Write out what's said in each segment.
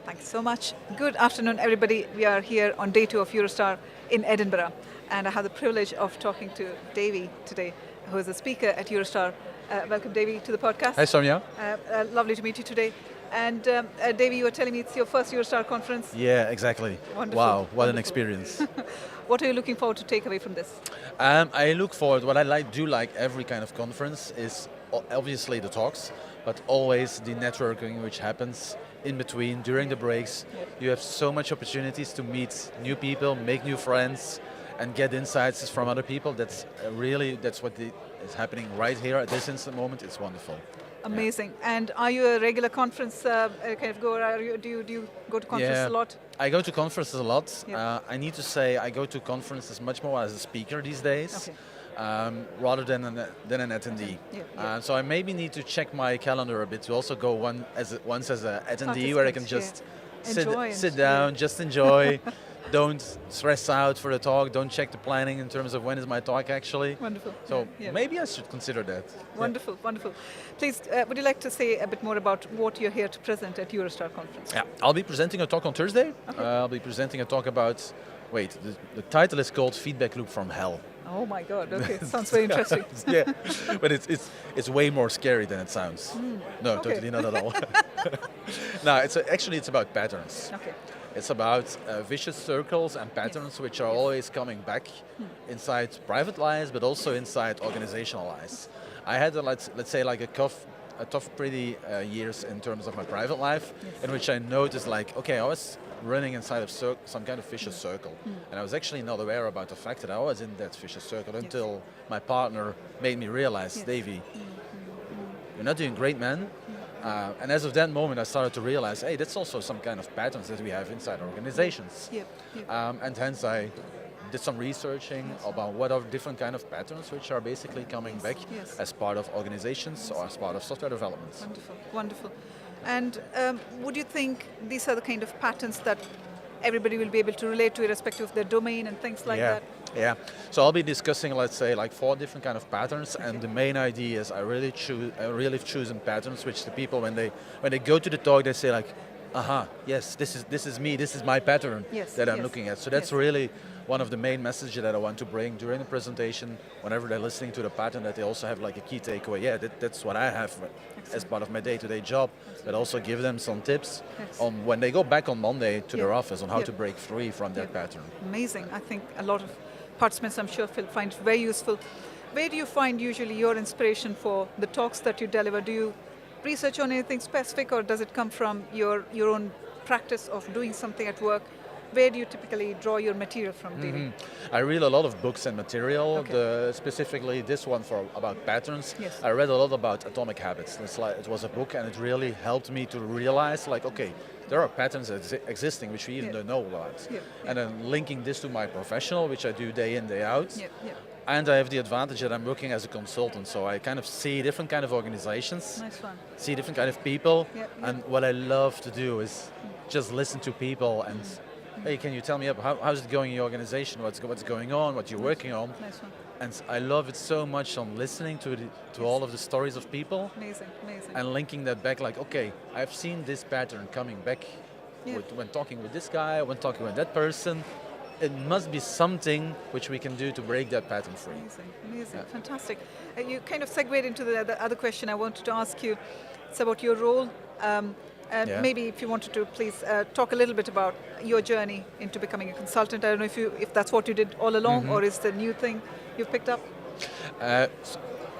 Thank you so much. Good afternoon, everybody. We are here on day 2 of Eurostar in Edinburgh, and I have the privilege of talking to Davy today, who is a speaker at Eurostar. Welcome, Davy, to the podcast. Hi, Sowmya. Lovely to meet you today. And Davy, you were telling me it's your first Eurostar conference. Yeah, exactly. Wonderful. Wow, what Wonderful. an experience. What are you looking forward to take away from this? I look forward, what I do like every kind of conference is obviously the talks, but always the networking which happens in between, during the breaks. Yep. You have so much opportunities to meet new people, make new friends, and get insights from other people. That's what is happening right here at this instant moment. It's wonderful. Amazing. Yeah. And are you a regular conference kind of goer? Do you go to conferences a lot? I go to conferences a lot. Yeah. I need to say I go to conferences much more as a speaker these days. Okay. Rather than an attendee. Yeah. So I maybe need to check my calendar a bit to also go once as an attendee where I can just sit down, just enjoy. Don't stress out for the talk, don't check the planning in terms of when is my talk actually. Wonderful. So maybe I should consider that. Wonderful, wonderful. Please, would you like to say a bit more about what you're here to present at Eurostar conference? Yeah, I'll be presenting a talk on Thursday. Okay. I'll be presenting a talk about, the title is called Feedback Loop from Hell. Oh my God, okay, sounds very interesting. Yeah, but it's way more scary than it sounds. No, Okay. totally not at all. No, it's about patterns. Okay. It's about vicious circles and patterns which are always coming back inside private lives, but also inside organizational lives. I had, let's say, like a tough pretty years in terms of my private life, in which I noticed, I was running inside of some kind of vicious circle. And I was actually not aware about the fact that I was in that vicious circle until my partner made me realize, Davy, you're not doing great, man. And as of that moment, I started to realize, hey, that's also some kind of patterns that we have inside organizations. And hence I did some researching about what are different kind of patterns which are basically coming back as part of organizations or as part of software development. Wonderful, wonderful. And would you think these are the kind of patterns that everybody will be able to relate to irrespective of their domain and things like that? Yeah, so I'll be discussing, let's say, 4 different kind of patterns, and the main idea is I really choosing patterns which the people, when they go to the talk, they say yes, this is me, this is my pattern that I'm looking at. So that's really one of the main messages that I want to bring during the presentation, whenever they're listening to the pattern, that they also have a key takeaway. Yeah, that's what I have as part of my day-to-day job, but also give them some tips on when they go back on Monday to their office on how to break free from that pattern. Amazing. I think a lot of participants, I'm sure, will find it very useful. Where do you find usually your inspiration for the talks that you deliver? Do you research on anything specific, or does it come from your own practice of doing something at work? Where do you typically draw your material from, Davy? I read a lot of books and material, specifically this one about patterns. Yes. I read a lot about atomic habits. It was a book, and it really helped me to realize, there are patterns existing which we even don't know about. And then linking this to my professional, which I do day in, day out. And I have the advantage that I'm working as a consultant, so I kind of see different kind of organizations, see different kind of people, and what I love to do is just listen to people and, hey, can you tell me how's it going in your organization, what's going on, what you're working on? Nice one. And I love it so much on listening to all of the stories of people. Amazing, amazing. And linking that back, okay, I've seen this pattern coming back when talking with this guy, when talking with that person. It must be something which we can do to break that pattern free. Amazing, fantastic. You kind of segued into the other question I wanted to ask you. It's about your role. Maybe if you wanted to please talk a little bit about your journey into becoming a consultant. I don't know if that's what you did all along, or is the new thing you've picked up?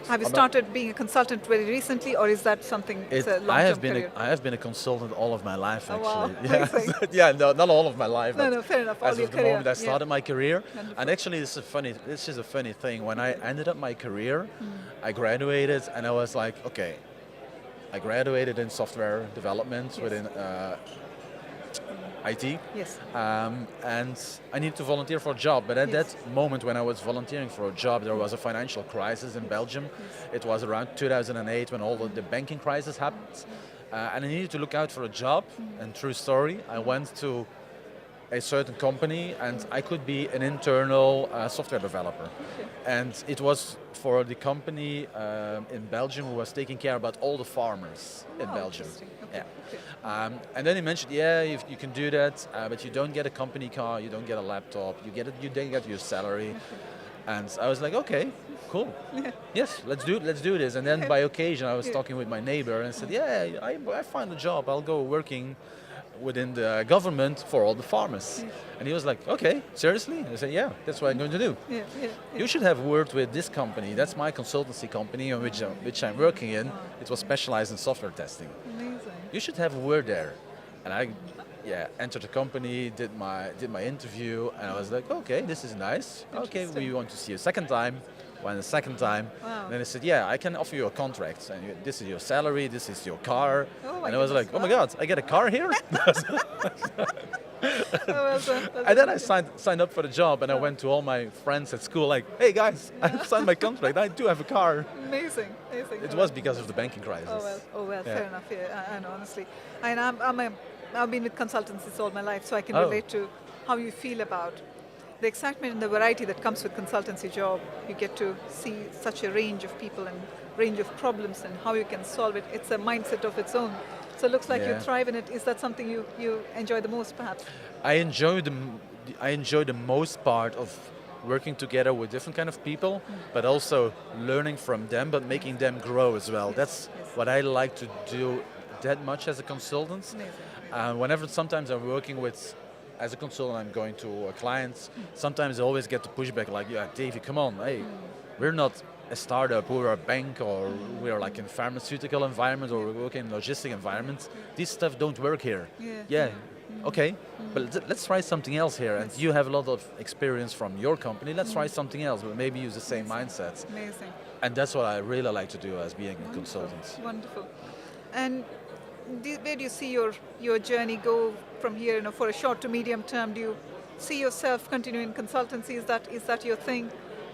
Have you started being a consultant very recently, or is that something? It's a long-term career? I have been a consultant all of my life, actually. Wow. Yeah, no, not all of my life. No, fair enough. As of the moment I started my career, Wonderful. and actually this is a funny thing. When I ended up my career, I graduated, and I was like, okay, I graduated in software development within IT. Yes. And I needed to volunteer for a job, but at that moment when I was volunteering for a job, there was a financial crisis in Belgium. It was around 2008 when all the banking crisis happened. And I needed to look out for a job, and true story, I went to a certain company, and I could be an internal software developer. Okay. And it was for the company in Belgium who was taking care about all the farmers in Belgium. Okay. Yeah. Okay. And then he mentioned, yeah, you can do that, but you don't get a company car, you don't get a laptop, you don't get your salary. And I was like, okay, cool. Yeah. Yes, let's do this. And then by occasion, I was talking with my neighbor and said, yeah, I find a job. I'll go working within the government for all the farmers. And he was like, okay, seriously? And I said, yeah, that's what I'm going to do. Yeah. You should have worked with this company. That's my consultancy company on which I'm working in. It was specialized in software testing. Amazing. You should have worked there. And I entered the company, did my interview, and I was like, okay, this is nice. Okay, we want to see you a second time. Went a second time. Wow. And then they said, yeah, I can offer you a contract. And this is your salary, this is your car. Oh my and I was like, goodness, oh my God, I get a car here? And then I signed up for the job, and I went to all my friends at school like, hey guys, I signed my contract, I do have a car. Amazing. It was because of the banking crisis. Oh well, fair enough. Yeah, I know, honestly. And I've been with consultancies all my life, so I can relate to how you feel about the excitement and the variety that comes with consultancy job. You get to see such a range of people and range of problems and how you can solve it. It's a mindset of its own. So it looks like you thrive in it. Is that something you enjoy the most, perhaps? I enjoy the most part of working together with different kind of people, but also learning from them, but making them grow as well. That's what I like to do that much as a consultant. Whenever sometimes I'm working with, as a consultant, I'm going to a client, sometimes I always get the pushback like, yeah, Davy, come on, hey, we're not a startup, we're a bank, or we're like in pharmaceutical environment, or we're working in logistic environment. This stuff don't work here. Okay, but let's try something else here. And you have a lot of experience from your company, let's try something else, but maybe use the same mindset. Amazing. And that's what I really like to do as being a consultant. Wonderful. And where do you see your journey go from here? For a short to medium term, do you see yourself continuing consultancy? Is that your thing,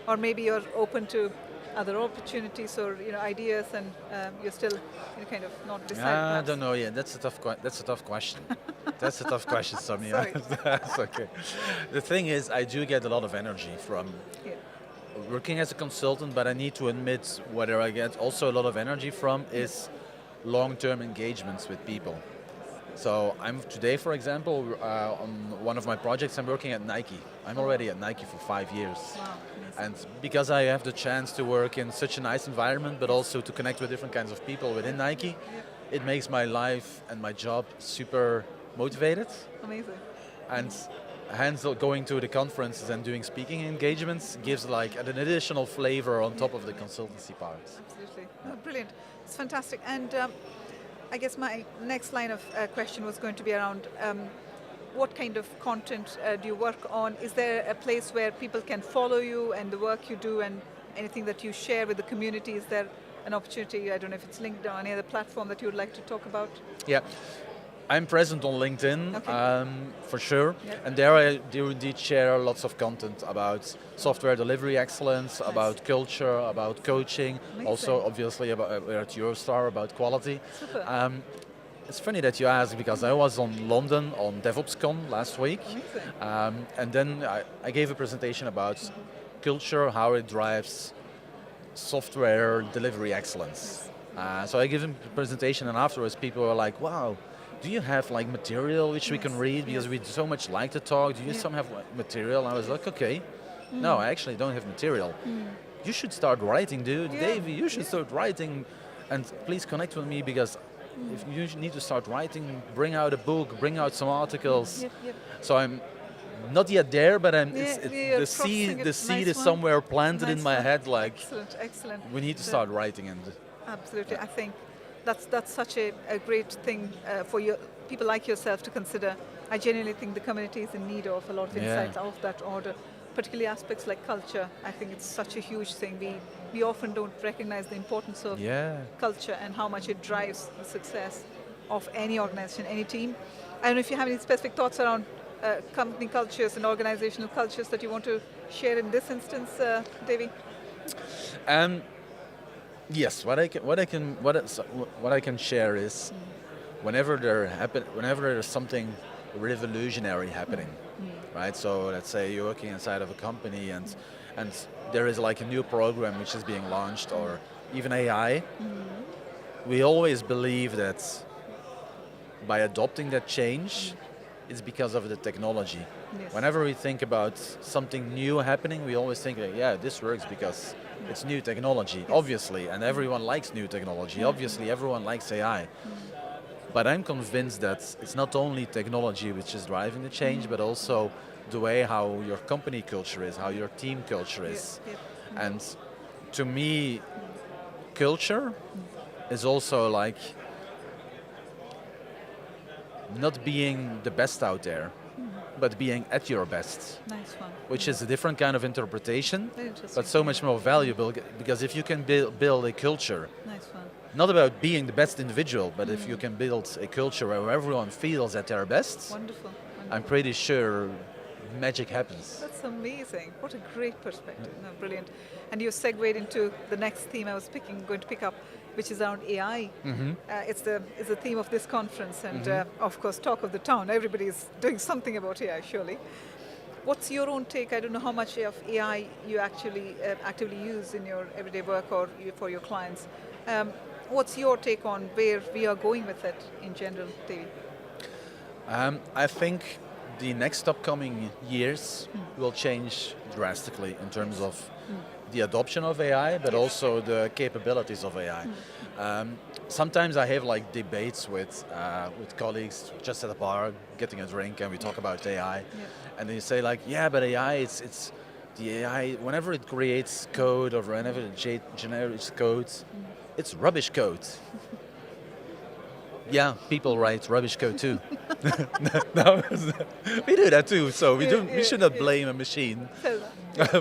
or maybe you're open to other opportunities or ideas, and you're still kind of not decided? I don't know. Yeah, that's a tough question. That's a tough question, Sowmya. That's okay. The thing is, I do get a lot of energy from working as a consultant, but I need to admit, whether I get also a lot of energy from is long-term engagements with people. So I'm today, for example, on one of my projects, I'm working at Nike. I'm already at Nike for 5 years. Wow. And because I have the chance to work in such a nice environment, but also to connect with different kinds of people within Nike, it makes my life and my job super motivated. Amazing. And hence going to the conferences and doing speaking engagements gives like an additional flavor on top of the consultancy part. Absolutely. Oh, brilliant. It's fantastic. And I guess my next line of question was going to be around what kind of content do you work on? Is there a place where people can follow you and the work you do and anything that you share with the community? Is there an opportunity, I don't know if it's LinkedIn or any other platform that you would like to talk about? Yeah. I'm present on LinkedIn, for sure, Yep. and there I do indeed share lots of content about software delivery excellence, about culture, about coaching, Amazing. also obviously about at Eurostar, about quality. Super. It's funny that you ask, because I was on London on DevOpsCon last week, and then I gave a presentation about culture, how it drives software delivery excellence. So I gave a presentation, and afterwards people were like, wow, do you have like material which we can read, because we so much like to talk, do you some have material? And I was like, okay, no, I actually don't have material. You should start writing, dude. Davy, you should start writing, and please connect with me, because if you need to start writing, bring out a book, bring out some articles. So I'm not yet there, but the seed is somewhere planted in my head, like excellent. we need to start writing. And absolutely, I think that's such a great thing for people like yourself to consider. I genuinely think the community is in need of a lot of insights of that order, particularly aspects like culture. I think it's such a huge thing. We often don't recognize the importance of culture and how much it drives the success of any organization, any team. I don't know if you have any specific thoughts around company cultures and organizational cultures that you want to share in this instance, Davy? Yes, what I can share is whenever there's something revolutionary happening, right? So let's say you're working inside of a company and there is like a new program which is being launched, or even AI. We always believe that by adopting that change, it's because of the technology. Yes. Whenever we think about something new happening, we always think, yeah, this works because it's new technology, obviously, and everyone likes new technology. Obviously, everyone likes AI. But I'm convinced that it's not only technology which is driving the change, but also the way how your company culture is, how your team culture is. And to me, culture is also like not being the best out there, but being at your best. Nice one. Which is a different kind of interpretation, Interesting. but so much more valuable, because if you can build a culture, Nice one. not about being the best individual, but if you can build a culture where everyone feels at their best, Wonderful. I'm pretty sure magic happens. That's amazing. What a great perspective. No, brilliant. And you segued into the next theme I was going to pick up, which is around AI. It's the theme of this conference, and of course, talk of the town. Everybody is doing something about AI, surely. What's your own take? I don't know how much of AI you actually actively use in your everyday work or for your clients. What's your take on where we are going with it in general, Davy? I think the next upcoming years will change drastically in terms of the adoption of AI, but also the capabilities of AI. Sometimes I have like debates with colleagues just at a bar, getting a drink, and we talk about AI, and they say like, yeah, but AI, it's the AI. Whenever it creates code or whenever it generates code, it's rubbish code. Yeah, people write rubbish code too. No, we do that too. So we should not blame a machine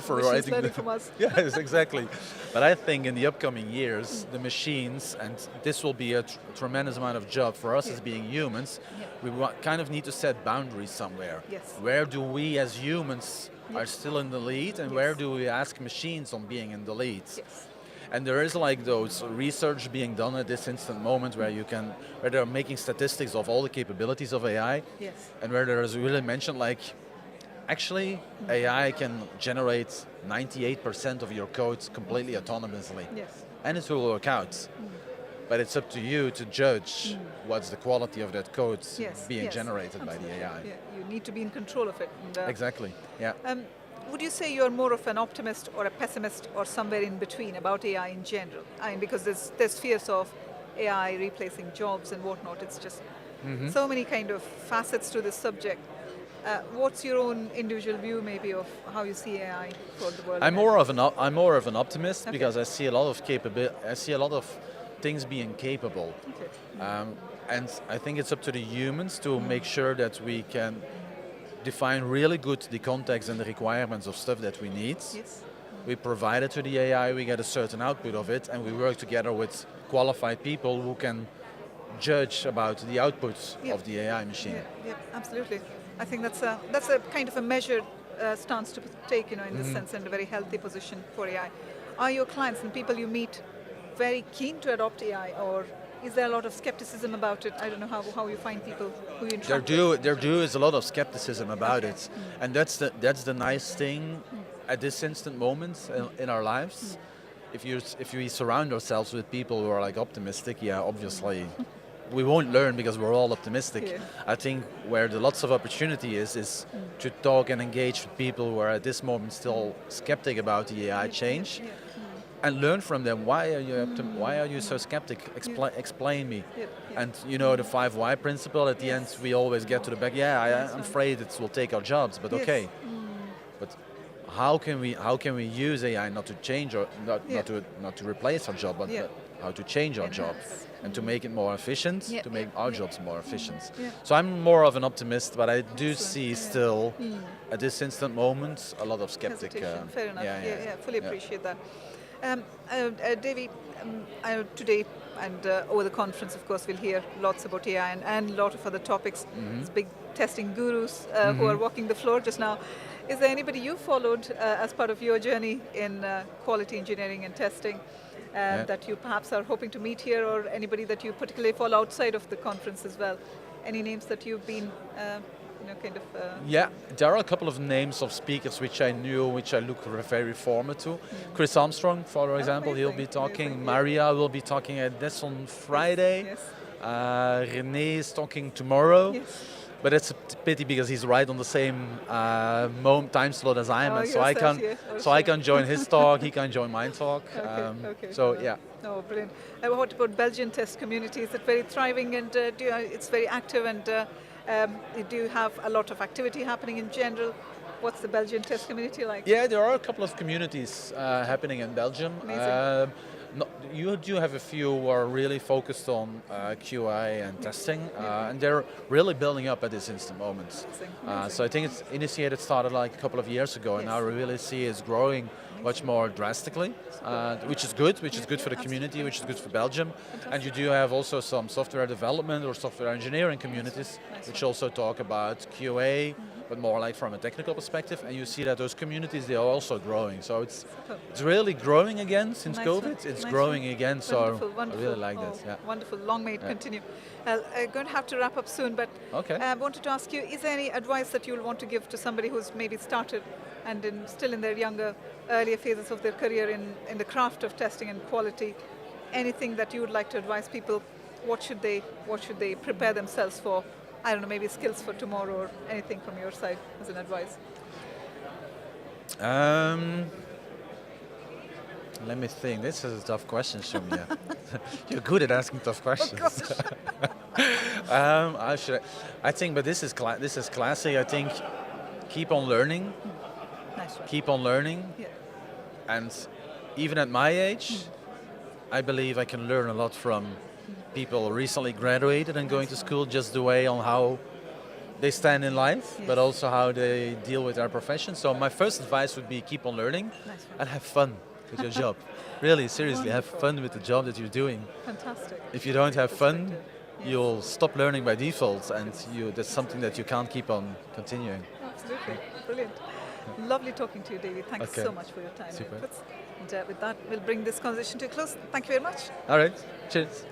for writing. Learning from us. Yes, exactly. But I think in the upcoming years, the machines, and this will be a tremendous amount of job for us as being humans. We kind of need to set boundaries somewhere. Yes. Where do we as humans are still in the lead, and where do we ask machines on being in the lead? Yes. And there is like those research being done at this instant moment where they're making statistics of all the capabilities of AI. Yes. And where there is really mentioned like, actually AI can generate 98% of your code completely autonomously. Yes. And it will work out. But it's up to you to judge what's the quality of that code being generated by the AI. Yeah. You need to be in control of it. And, Exactly, yeah. Would you say you're more of an optimist or a pessimist or somewhere in between about AI in general? I mean, because there's fears of AI replacing jobs and whatnot. It's just so many kind of facets to this subject. What's your own individual view, maybe, of how you see AI for the world? I'm more of an optimist because I see a lot of I see a lot of things being capable, and I think it's up to the humans to make sure that we can define really good the context and the requirements of stuff that we need. Yes. We provide it to the AI, we get a certain output of it, and we work together with qualified people who can judge about the output of the AI machine. Yeah, absolutely. I think that's a kind of a measured stance to take, in this sense, and a very healthy position for AI. Are your clients and people you meet very keen to adopt AI, or is there a lot of skepticism about it? I don't know how you find people who you interact with. There is a lot of skepticism about it, and that's the nice thing at this instant moment in our lives. If we surround ourselves with people who are like optimistic, obviously we won't learn because we're all optimistic. Yeah. I think where the lots of opportunity is to talk and engage with people who are at this moment still skeptic about the AI change. And learn from them. Why are you so skeptic? Explain me. And the 5 why principle. At the end, we always get to the back. I'm afraid it will take our jobs, but okay. But how can we use AI not to change or not to replace our job, but how to change our job and to make it more efficient, to make our jobs more efficient. So I'm more of an optimist, but I do see still at this instant moment a lot of skeptic. Fair enough. Fully appreciate that. Davy, today and over the conference, of course, we'll hear lots about AI and a lot of other topics. There's big testing gurus who are walking the floor just now. Is there anybody you followed as part of your journey in quality engineering and testing that you perhaps are hoping to meet here, or anybody that you particularly follow outside of the conference as well? any names that you've been, Yeah, there are a couple of names of speakers which I knew, which I look very forward to. Chris Armstrong, for example, he'll be talking. Maria will be talking at this on Friday. Yes. René is talking tomorrow. Yes. But it's a pity because he's right on the same time slot as I am, and so I can join his talk, he can join my talk. Yeah. Oh, brilliant. What about Belgian test community? Is it very thriving and it's very active, and do you have a lot of activity happening in general? What's the Belgian test community like? Yeah, there are a couple of communities happening in Belgium. You do have a few who are really focused on QA and testing, and they're really building up at this instant moment. So I think it's started like a couple of years ago, and now we really see it's growing much more drastically, which is good for the community, which is good for Belgium. And you do have also some software development or software engineering communities, which also talk about QA, but more like from a technical perspective. And you see that those communities, they are also growing. So it's really growing again since COVID. It's growing again. So I really like that. Yeah. Wonderful. Long may it continue. I'm going to have to wrap up soon, but I wanted to ask you: is there any advice that you'll want to give to somebody who's maybe started and still in their earlier phases of their career in the craft of testing and quality? Anything that you would like to advise people? What should they prepare themselves for? I don't know, maybe skills for tomorrow or anything from your side as an advice. Let me think. This is a tough question, Sowmya. You're good at asking tough questions. I think, but this is classic. I think keep on learning. Nice one. Keep on learning. Yeah. And even at my age, I believe I can learn a lot from people recently graduated and going to school, just the way on how they stand in life, but also how they deal with their profession. So my first advice would be keep on learning and have fun with your job. Really, seriously, have fun with the job that you're doing. Fantastic. If you don't have fun, you'll stop learning by default, and that's something that you can't keep on continuing. Absolutely. Brilliant. Lovely talking to you, Davy. Thanks so much for your time. Super. And with that, we'll bring this conversation to a close. Thank you very much. All right. Cheers.